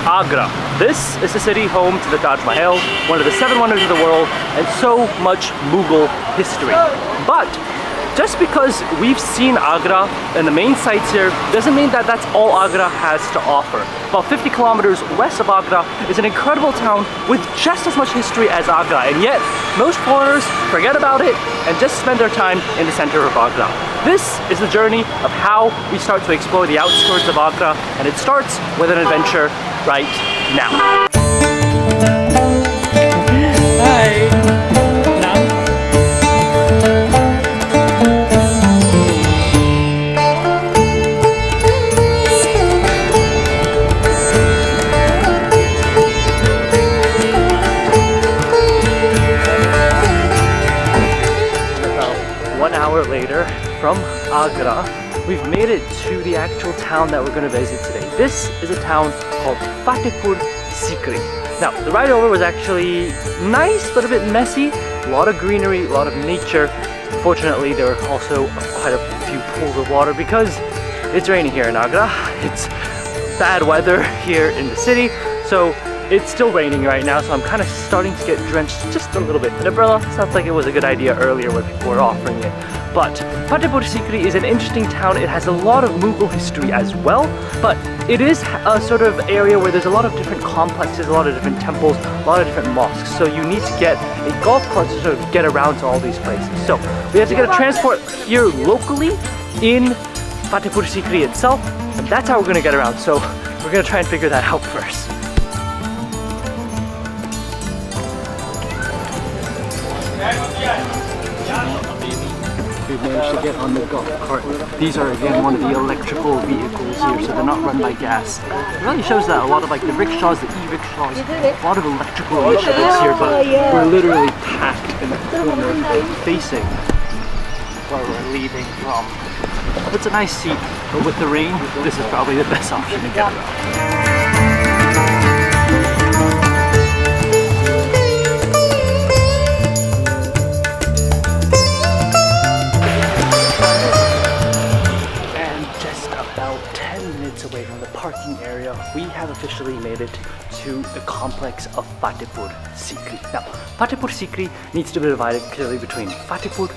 Agra. This is the city home to the Taj Mahal, one of the 7 wonders of the world, and so much Mughal history. But just because we've seen Agra and the main sites here doesn't mean that that's all Agra has to offer. About 50 kilometers west of Agra is an incredible town with just as much history as Agra, and yet most foreigners forget about it and just spend their time in the center of Agra. This is the journey of how we start to explore the outskirts of Agra, and it starts with an adventure right now. Hi. Later from Agra, we've made it to the actual town that we're going to visit today. This is a town called Fatehpur Sikri. Now, the ride over was actually nice but a bit messy. A lot of greenery, a lot of nature. Fortunately, there were also quite a few pools of water because it's raining here in Agra. It's bad weather here in the city, so it's still raining right now, so I'm kind of starting to get drenched just a little bit. An umbrella sounds like it was a good idea earlier when people were offering it. But Fatehpur Sikri is an interesting town. It has a lot of Mughal history as well, but it is a sort of area where there's a lot of different complexes, a lot of different temples, a lot of different mosques. So you need to get a golf cart to sort of get around to all these places. So we have to get a transport here locally in Fatehpur Sikri itself, and that's how we're going to get around. So we're going to try and figure that out first. We've managed to get on the golf cart. These are again one of the electrical vehicles here, so they're not run by gas. It really shows that a lot of like the rickshaws, the e-rickshaws, a lot of electrical initiatives here, but we're literally packed in the corner facing where we're leaving from. It's a nice seat, but with the rain, this is probably the best option to get around. Away from the parking area, we have officially made it to the complex of Fatehpur Sikri. Now, Fatehpur Sikri needs to be divided clearly between Fatehpur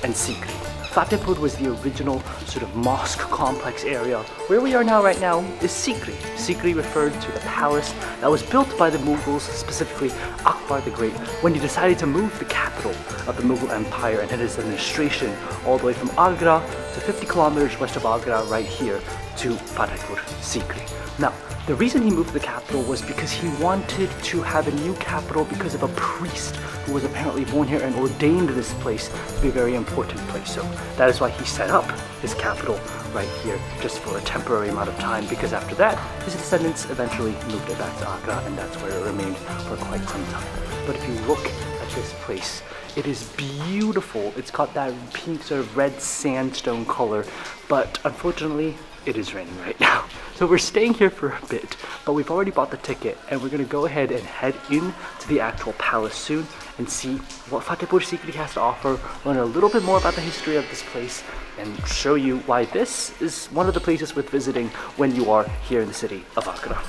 and Sikri. Fatehpur was the original sort of mosque complex area. Where we are now right now is Sikri. Sikri referred to the palace that was built by the Mughals, specifically Akbar the Great, when he decided to move the capital of the Mughal Empire and his administration all the way from Agra to 50 kilometers west of Agra right here to Fatehpur Sikri. Now, the reason he moved the capital was because he wanted to have a new capital because of a priest who was apparently born here and ordained this place to be a very important place. So that is why he set up his capital right here just for a temporary amount of time, because after that his descendants eventually moved it back to Agra, and that's where it remained for quite some time. But if you look at this place, it is beautiful. It's got that pink sort of red sandstone color, but unfortunately it is raining right now. So we're staying here for a bit, but we've already bought the ticket and we're gonna go ahead and head in to the actual palace soon and see what Fatehpur Sikri has to offer, learn a little bit more about the history of this place, and show you why this is one of the places worth visiting when you are here in the city of Agra.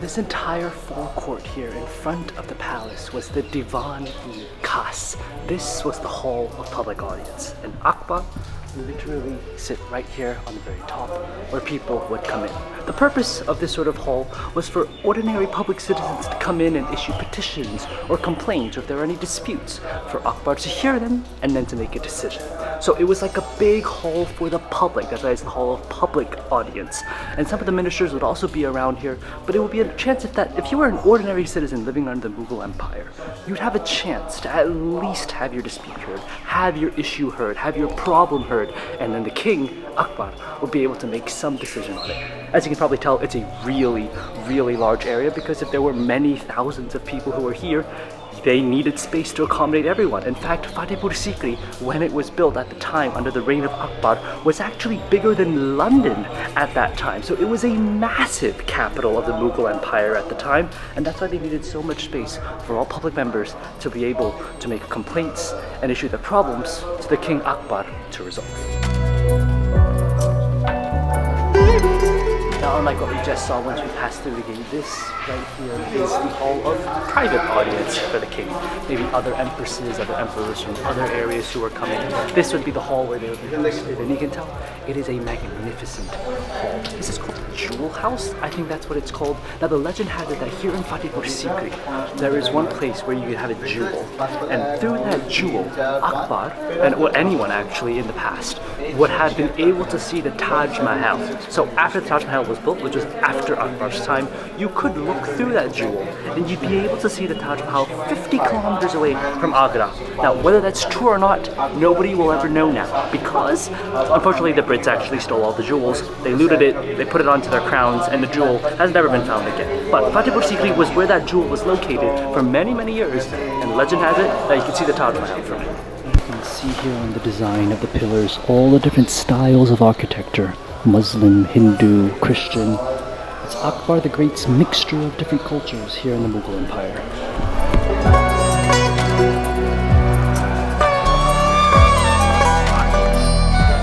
This entire forecourt here in front of the palace was the Diwan-i-Khas. This was the hall of public audience, and Akbar literally sit right here on the very top where people would come in. The purpose of this sort of hall was for ordinary public citizens to come in and issue petitions or complaints, or if there were any disputes, for Akbar to hear them and then to make a decision. So it was like a big hall for the public. That's why it's the hall of public audience. And some of the ministers would also be around here, but it would be a chance if you were an ordinary citizen living under the Mughal Empire, you'd have a chance to at least have your dispute heard, have your issue heard, have your problem heard, and then the king, Akbar, would be able to make some decision on it. As you can probably tell, it's a really, really large area, because if there were many thousands of people who were here, they needed space to accommodate everyone. In fact, Fatehpur Sikri, when it was built at the time under the reign of Akbar, was actually bigger than London at that time. So it was a massive capital of the Mughal Empire at the time, and that's why they needed so much space for all public members to be able to make complaints and issue their problems to the King Akbar to resolve. unlike what we just saw once we passed through the gate, this right here is the hall of private audience for the king. Maybe other empresses, other emperors from other areas who are coming. This would be the hall where they would be hosted, and you can tell it is a magnificent hall. This is called the Jewel House. I think that's what it's called. Now the legend has it that here in Fatehpur Sikri, there is one place where you can have a jewel, and through that jewel, Akbar, and or anyone actually in the past, would have been able to see the Taj Mahal. So after the Taj Mahal was built, which was after Akbar's time, you could look through that jewel and you'd be able to see the Taj Mahal 50 kilometers away from Agra. Now, whether that's true or not, nobody will ever know now, because unfortunately the Brits actually stole all the jewels. They looted it, they put it onto their crowns, and the jewel has never been found again. But Fatehpur Sikri was where that jewel was located for many, many years, and legend has it that you can see the Taj Mahal from it. You can see here on the design of the pillars all the different styles of architecture: Muslim, Hindu, Christian. It's Akbar the Great's mixture of different cultures here in the Mughal Empire.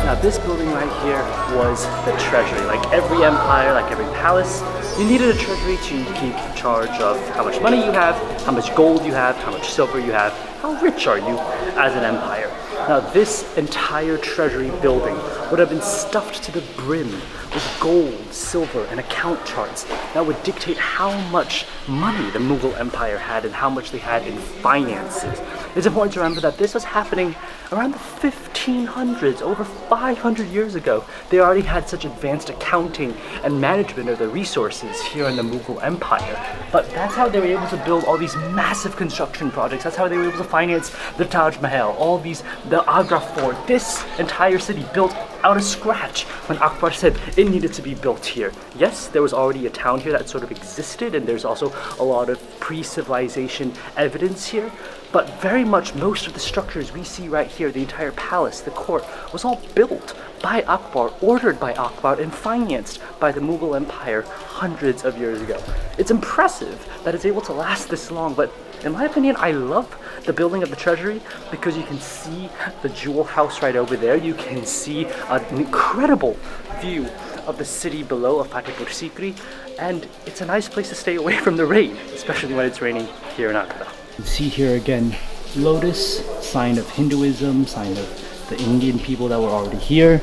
Now this building right here was the Treasury. Like every empire, like every palace, you needed a treasury to keep charge of how much money you have, how much gold you have, how much silver you have, how rich are you as an empire. Now this entire treasury building would have been stuffed to the brim with gold, silver, and account charts that would dictate how much money the Mughal Empire had and how much they had in finances. It's important to remember that this was happening around the 1500s, over 500 years ago. They already had such advanced accounting and management of the resources here in the Mughal Empire. But that's how they were able to build all these massive construction projects. That's how they were able to finance the Taj Mahal, all these, the Agra Fort, this entire city built out of scratch when Akbar said it needed to be built here. Yes, there was already a town here that sort of existed, and there's also a lot of pre-civilization evidence here, but very much most of the structures we see right here, the entire palace, the court, was all built by Akbar, ordered by Akbar, and financed by the Mughal Empire hundreds of years ago. It's impressive that it's able to last this long, but in my opinion, I love the building of the Treasury because you can see the Jewel House right over there. You can see an incredible view of the city below of Fatehpur Sikri, and it's a nice place to stay away from the rain, especially when it's raining here in Agra. You see here again, lotus, sign of Hinduism, sign of the Indian people that were already here.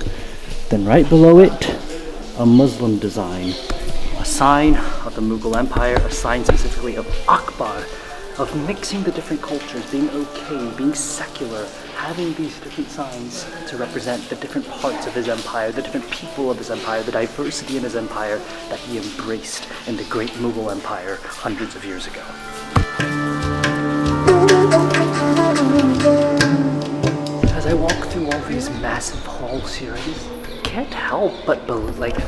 Then right below it, a Muslim design, a sign of the Mughal Empire, a sign specifically of Akbar, of mixing the different cultures, being okay, being secular, having these different signs to represent the different parts of his empire, the different people of his empire, the diversity in his empire that he embraced in the great Mughal Empire hundreds of years ago. As I walk through all these massive halls here, I just can't help but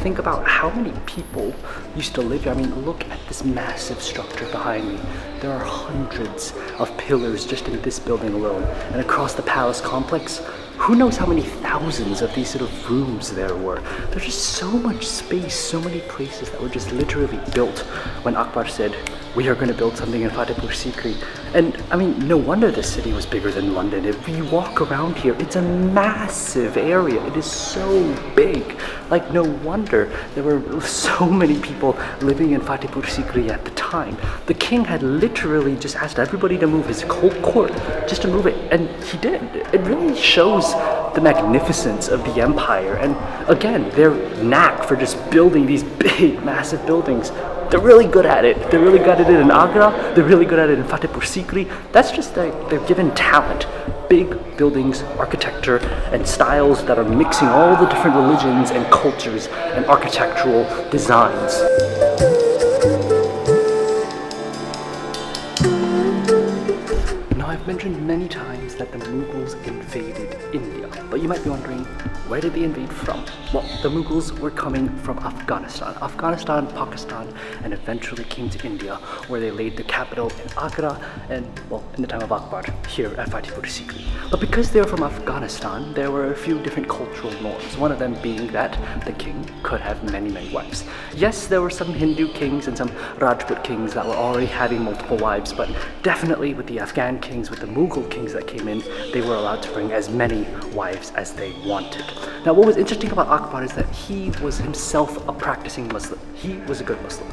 think about how many people used to live here. I mean, look at this massive structure behind me. There are hundreds of pillars just in this building alone, and across the palace complex, who knows how many thousands of these sort of rooms there were. There's just so much space, so many places that were just literally built when Akbar said, we are going to build something in Fatehpur Sikri. And I mean, no wonder this city was bigger than London. If you walk around here, it's a massive area. It is so big. Like, no wonder there were so many people living in Fatehpur Sikri at the time. The king had literally just asked everybody to move his whole court, just to move it, and he did. It really shows the magnificence of the empire, and again, their knack for just building these big, massive buildings. They're really good at it. They're really good at it in Agra. They're really good at it in Fatehpur Sikri. That's just their given talent. Big buildings, architecture, and styles that are mixing all the different religions and cultures and architectural designs. I've mentioned many times that the Mughals invaded India, but you might be wondering, where did they invade from? Well, the Mughals were coming from Afghanistan, Pakistan, and eventually came to India, where they laid the capital in Agra and, well, in the time of Akbar, here at Fatehpur Sikri. But because they were from Afghanistan, there were a few different cultural norms, one of them being that the king could have many, many wives. Yes, there were some Hindu kings and some Rajput kings that were already having multiple wives, but definitely with the Afghan kings, with the Mughal kings that came in, they were allowed to bring as many wives wives as they wanted. Now, what was interesting about Akbar is that he was himself a practicing Muslim. He was a good Muslim.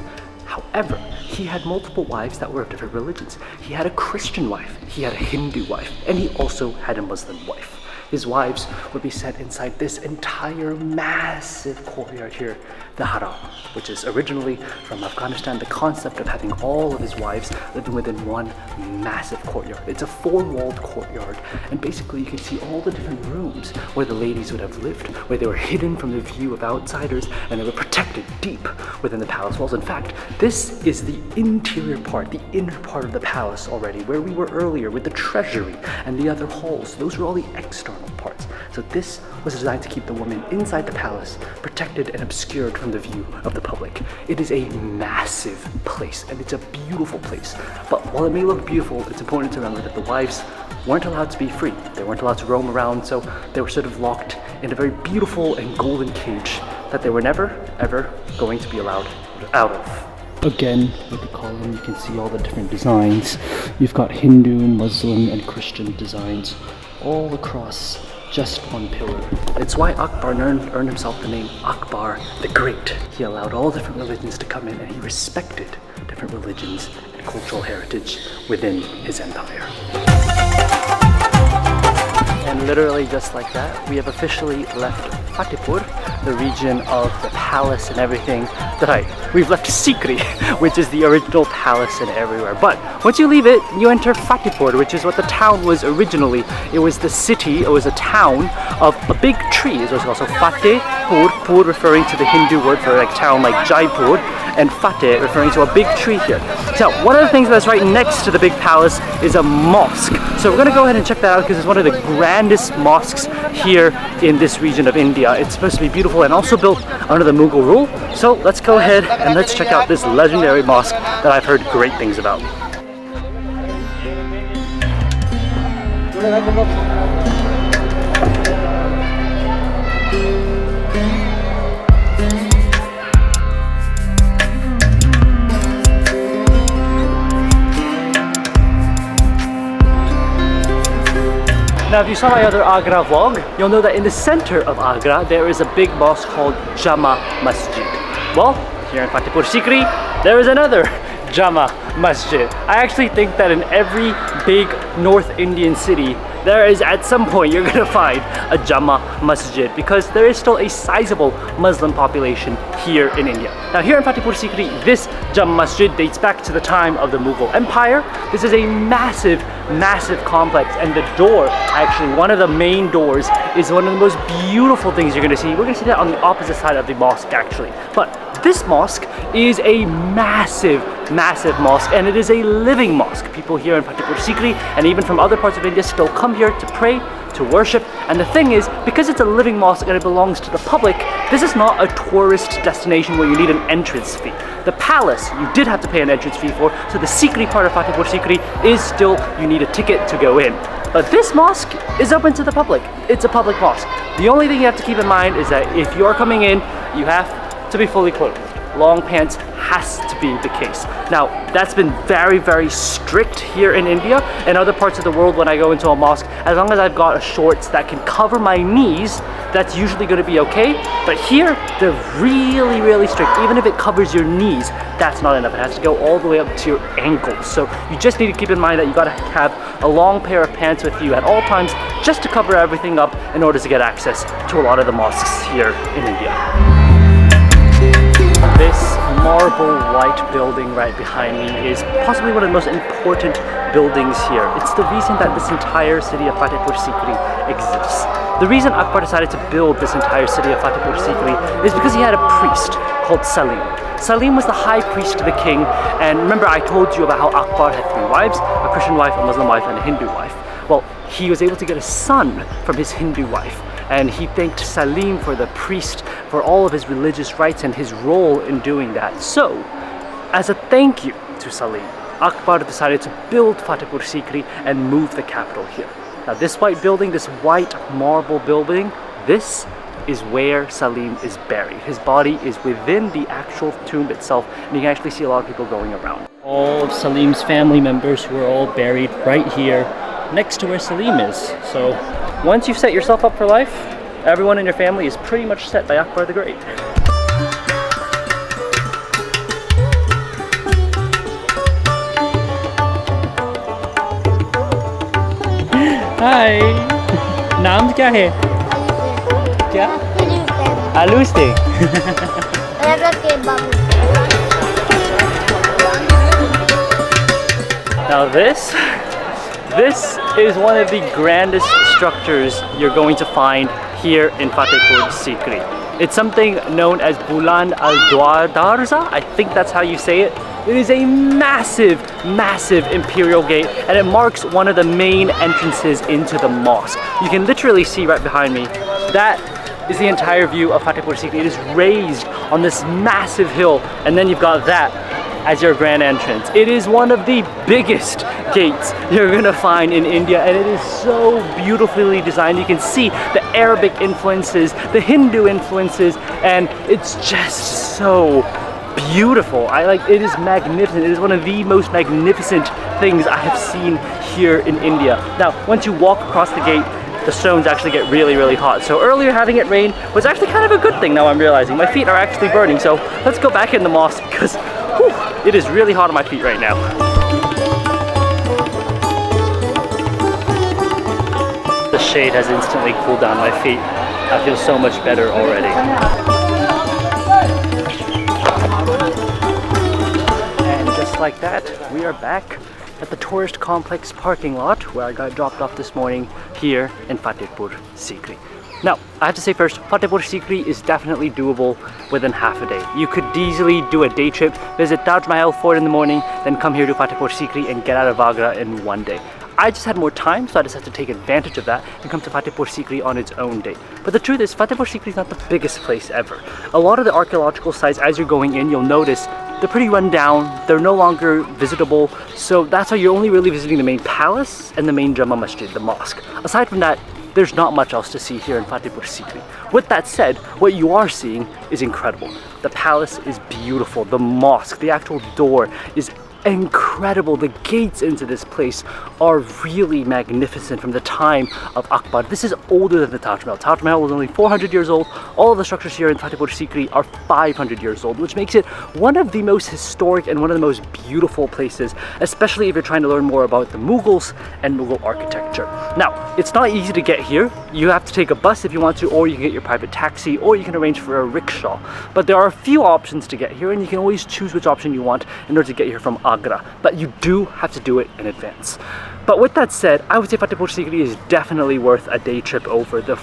However, he had multiple wives that were of different religions. He had a Christian wife, he had a Hindu wife, and he also had a Muslim wife. His wives would be set inside this entire massive courtyard here, the harem, which is originally from Afghanistan, the concept of having all of his wives living within one massive courtyard. It's a four-walled courtyard, and basically you can see all the different rooms where the ladies would have lived, where they were hidden from the view of outsiders, and they were protected deep within the palace walls. In fact, this is the interior part, the inner part of the palace already, where we were earlier with the treasury and the other halls. Those were all the external parts. So this was designed to keep the woman inside the palace, protected and obscured from the view of the public. It is a massive place, and it's a beautiful place. But while it may look beautiful, it's important to remember that the wives weren't allowed to be free. They weren't allowed to roam around, so they were sort of locked in a very beautiful and golden cage that they were never, ever going to be allowed out of. Again, with the column, you can see all the different designs. You've got Hindu, Muslim, and Christian designs all across just one pillar. It's why Akbar earned himself the name Akbar the Great. He allowed all different religions to come in, and he respected different religions and cultural heritage within his empire. And literally just like that, we have officially left Fatehpur, the region of the palace and everything. We've left Sikri, which is the original palace and everywhere. But once you leave it, you enter Fatehpur, which is what the town was originally. It was the city, it was a town of a big tree, is what's called. So Fatehpur, Pur referring to the Hindu word for like town like Jaipur, and Fateh referring to a big tree here. So one of the things that's right next to the big palace is a mosque. So we're gonna go ahead and check that out because it's one of the grandest mosques here in this region of India. It's supposed to be beautiful and also built under the Mughal rule. So let's go ahead and let's check out this legendary mosque that I've heard great things about. Now, if you saw my other Agra vlog, you'll know that in the center of Agra, there is a big mosque called Jama Masjid. Well, here in Fatehpur Sikri, there is another Jama Masjid. I actually think that in every big North Indian city, there is at some point you're gonna find a Jama Masjid because there is still a sizable Muslim population here in India. Now here in Fatehpur Sikri, this Jama Masjid dates back to the time of the Mughal Empire. This is a massive, massive complex, and the door, actually one of the main doors, is one of the most beautiful things you're gonna see. We're gonna see that on the opposite side of the mosque actually. But this mosque is a massive, massive mosque, and it is a living mosque. People here in Fatehpur Sikri and even from other parts of India still come here to pray, to worship. And the thing is, because it's a living mosque and it belongs to the public, this is not a tourist destination where you need an entrance fee. The palace, you did have to pay an entrance fee for, so the Sikri part of Fatehpur Sikri is still, you need a ticket to go in. But this mosque is open to the public. It's a public mosque. The only thing you have to keep in mind is that if you are coming in, you have to be fully clothed. Long pants has to be the case. Now, that's been very, very strict here in India and other parts of the world. When I go into a mosque, as long as I've got a shorts that can cover my knees, that's usually going to be okay. But here, they're really, really strict. Even if it covers your knees, that's not enough. It has to go all the way up to your ankles. So you just need to keep in mind that you got to have a long pair of pants with you at all times just to cover everything up in order to get access to a lot of the mosques here in India. This marble white building right behind me is possibly one of the most important buildings here. It's the reason that this entire city of Fatehpur Sikri exists. The reason Akbar decided to build this entire city of Fatehpur Sikri is because he had a priest called Salim. Salim was the high priest to the king, and remember I told you about how Akbar had three wives, a Christian wife, a Muslim wife, and a Hindu wife. Well, he was able to get a son from his Hindu wife, and he thanked Salim for the priest for all of his religious rites and his role in doing that. So, as a thank you to Salim, Akbar decided to build Fatehpur Sikri and move the capital here. Now this white building, this white marble building, this is where Salim is buried. His body is within the actual tomb itself, and you can actually see a lot of people going around. All of Salim's family members who are all buried right here next to where Salim is. So once you've set yourself up for life, everyone in your family is pretty much set by Akbar the Great. Hi. नाम क्या है? क्या? आलू stake. Now this is one of the grandest structures you're going to find here in Fatehpur Sikri. It's something known as Buland Darwaza. I think that's how you say it. It is a massive, massive imperial gate, and it marks one of the main entrances into the mosque. You can literally see right behind me. That is the entire view of Fatehpur Sikri. It is raised on this massive hill, and then you've got that as your grand entrance. It is one of the biggest gates you're gonna find in India, and it is so beautifully designed. You can see the Arabic influences, the Hindu influences, and it's just so beautiful. It is magnificent. It is one of the most magnificent things I have seen here in India. Now, once you walk across the gate, the stones actually get really, really hot. So earlier having it rain was actually kind of a good thing, now I'm realizing. My feet are actually burning, so let's go back in the mosque because it is really hot on my feet right now. The shade has instantly cooled down my feet. I feel so much better already. And just like that, we are back at the tourist complex parking lot where I got dropped off this morning here in Fatehpur Sikri. Now, I have to say first, Fatehpur Sikri is definitely doable within half a day. You could easily do a day trip, visit Taj Mahal 4 in the morning, then come here to Fatehpur Sikri and get out of Agra in one day. I just had more time, so I decided to take advantage of that and come to Fatehpur Sikri on its own day. But the truth is, Fatehpur Sikri is not the biggest place ever. A lot of the archaeological sites, as you're going in, you'll notice they're pretty run down, they're no longer visitable, so that's why you're only really visiting the main palace and the main Jama Masjid, the mosque. Aside from that, there's not much else to see here in Fatehpur Sikri. With that said, what you are seeing is incredible. The palace is beautiful, the mosque, the actual door is incredible. The gates into this place are really magnificent from the time of Akbar. This is older than the Taj Mahal. Taj Mahal was only 400 years old. All of the structures here in Fatehpur Sikri are 500 years old, which makes it one of the most historic and one of the most beautiful places, especially if you're trying to learn more about the Mughals and Mughal architecture. Now, it's not easy to get here. You have to take a bus if you want to, or you can get your private taxi, or you can arrange for a rickshaw. But there are a few options to get here, and you can always choose which option you want in order to get here from Agra, but you do have to do it in advance. But with that said, I would say Fatehpur Sikri is definitely worth a day trip over. The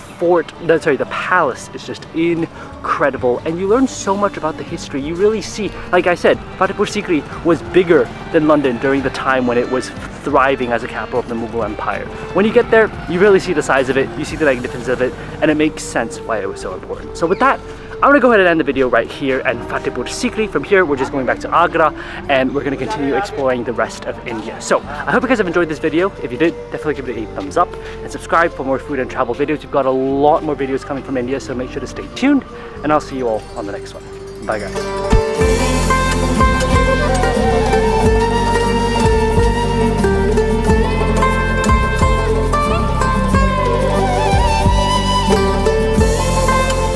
palace is just incredible, and you learn so much about the history. You really see, like I said, Fatehpur Sikri was bigger than London during the time when it was thriving as a capital of the Mughal Empire. When you get there, you really see the size of it, you see the magnificence of it, and it makes sense why it was so important. So with that, I'm gonna go ahead and end the video right here at Fatehpur Sikri. From here, we're just going back to Agra, and we're gonna continue exploring the rest of India. So I hope you guys have enjoyed this video. If you did, definitely give it a thumbs up and subscribe for more food and travel videos. We've got a lot more videos coming from India, so make sure to stay tuned, and I'll see you all on the next one. Bye guys.